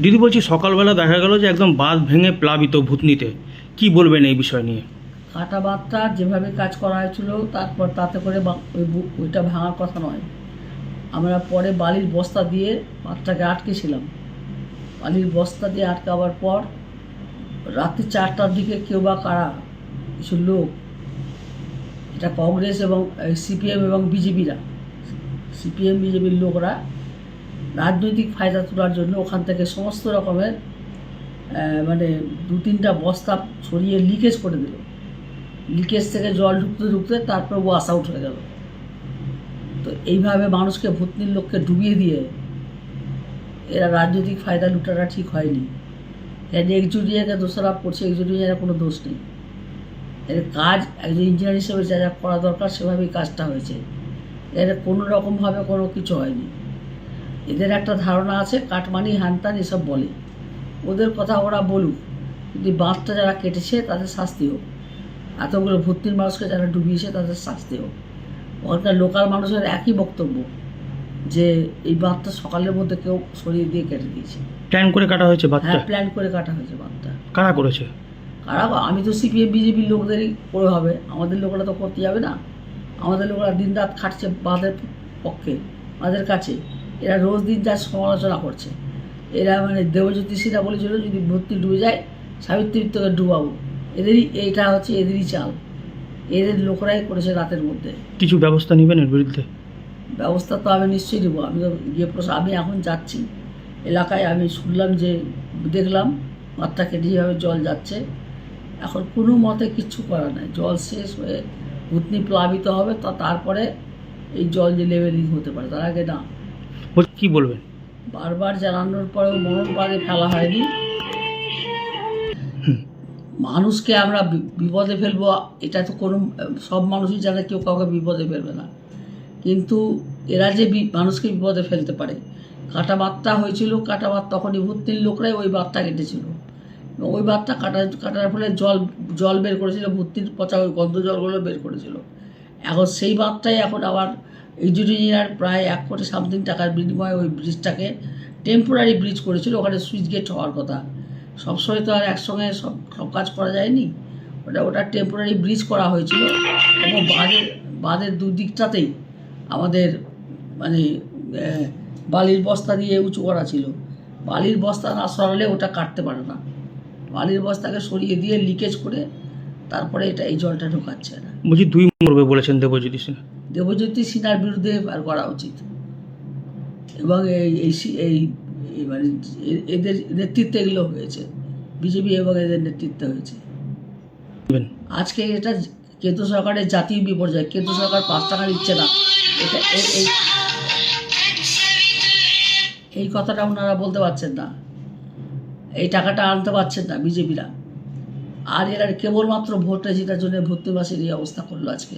দিদি বলছি, সকালবেলা দেখা গেল যে একদম বাঁধ ভেঙে প্লাবিত ভূতনিতে, কি বলবেন এই বিষয় নিয়ে? কাটা বাঁধটা যেভাবে কাজ করা হয়েছিল তারপর তাতে করে ওইটা ভাঙার কথা নয়। আমরা পরে বালির বস্তা দিয়ে বাঁধটাকে আটকেছিলাম। বালির বস্তা দিয়ে আটকাবার পর রাত্রি 4টার দিকে কেউ বা কারা কিছু লোক, এটা কংগ্রেস এবং সিপিএম এবং সিপিএম বিজেপির লোকরা রাজনৈতিক ফায়দা তোলার জন্য ওখান থেকে সমস্ত রকমের মানে 2-3টা বস্তা ছড়িয়ে লিকেজ করে দিল। লিকেজ থেকে জল ঢুকতে ঢুকতে তারপর ওয়াশ আউট হয়ে গেল। তো এইভাবে মানুষকে ভূতনির লোককে ডুবিয়ে দিয়ে এরা রাজনৈতিক ফায়দা লুটাটা ঠিক হয়নি। এর একজুটিয়াকে দোষারোপ করছে, একজুটিয়ার কোনো দোষ নেই। এর কাজ একজন ইঞ্জিনিয়ার হিসেবে যা যা করা দরকার সেভাবেই কাজটা হয়েছে। এর কোনো রকমভাবে কোনো কিছু হয়নি। এদের একটা ধারণা আছে কাটমানি হ্যানত্যান এসব বলে, ওদের কথা ওরা বলুক, কিন্তু বাঁধটা যারা কেটেছে তাদের শাস্তি হোক। এতগুলো ভর্তির মানুষকে যারা ডুবিয়েছে তাদের শাস্তি হোক। ওখানকার লোকাল মানুষের একই বক্তব্য যে এই বাঁধটা সকালের মধ্যে কেউ সরিয়ে দিয়ে কেটে দিয়েছে। প্ল্যান করে কাটা হয়েছে বাঁধটা? হ্যাঁ, প্ল্যান করে কাটা হয়েছে বাঁধটা। কারা করেছে? কারা? আমি তো সিপিএম বিজেপির লোকদেরই করে হবে, আমাদের লোকেরা তো করতে যাবে না। আমাদের লোকেরা দিন রাত খাটছে বাঁধের পক্ষে, বাঁধের কাছে। এরা রোজ দিন যার সমালোচনা করছে। এরা মানে দেবজ্যোতি সিনহা বলেছিল যদি ভর্তি ডুবে যায় সাবিত্রী তোকে ডুবাবো। এইটা হচ্ছে এদেরই চাল। এদের লোকরাই করেছে রাতের মধ্যে। কিছু ব্যবস্থা নেবেন এর বিরুদ্ধে? ব্যবস্থা তো আমি নিশ্চয়ই নেবো। আমি তো আমি এখন যাচ্ছি এলাকায়, আমি শুনলাম যে দেখলাম মাত্রা কেটে যেভাবে জল যাচ্ছে, এখন কোনো মতে কিচ্ছু করার নাই। জল শেষ হয়ে ভূতনি প্লাবিত হবে, তারপরে এই জল যে লেভেলিং হতে পারে, তার আগে না। কি বলবেন? বারবার জানানোর পরেও মরণ বাদে ফেলা হয়নি। মানুষকে আমরা বিপদে ফেলবো এটা তো কোনো, সব মানুষই জানে কেউ কাউকে বিপদে ফেলবে না, কিন্তু এরা যে মানুষকে বিপদে ফেলতে পারে। কাটা বাঁধটা হয়েছিল, কাটা বাঁধ তখনই ভূতনির লোকরাই ওই বাঁধটা কেটেছিল। ওই বাঁধটা কাটার ফলে জল বের করেছিল, ভূতনির পচা ওই গন্ধ জলগুলো বের করেছিল। এখন সেই বাঁধটাই এখন আবার ইঞ্জিনিয়ার প্রায় 1 কোটি সামথিং টাকার বিনিময়ে ওই ব্রিজটাকে টেম্পোরারি ব্রিজ করেছিল। ওখানে সুইচ গেট হওয়ার কথা। সবসময় তো আর একসঙ্গে সব কাজ করা যায়নি। ওটা টেম্পোরারি ব্রিজ করা হয়েছিল এবং বাঁধের দুদিকটাতেই আমাদের মানে বালির বস্তা দিয়ে উঁচু করা ছিল। বালির বস্তা না সরালে ওটা কাটতে পারে না। বালির বস্তাকে সরিয়ে দিয়ে লিকেজ করে তারপরে এই জলটা ঢোকাচ্ছে না। বলছি 2 মরবে বলেছেন দেবজ্যোতি সিনহা। দেবজ্যোতি সিনহার বিরুদ্ধে আর করা উচিত এবং এই মানে এদের নেতৃত্বে এগুলো হয়েছে, বিজেপি এবং এদের নেতৃত্বে হয়েছে। আজকে এটা কেন্দ্র সরকারের জাতীয় বিপর্যয়। কেন্দ্র সরকার 5 টাকা দিচ্ছে না, এটা এই কথাটা ওনারা বলতে পারছেন না। এই টাকাটা আনতে পারছেন না বিজেপিরা। আর এরা কেবলমাত্র ভোটে জেতার জন্য ভর্তিবাসীর এই অবস্থা করলো আজকে।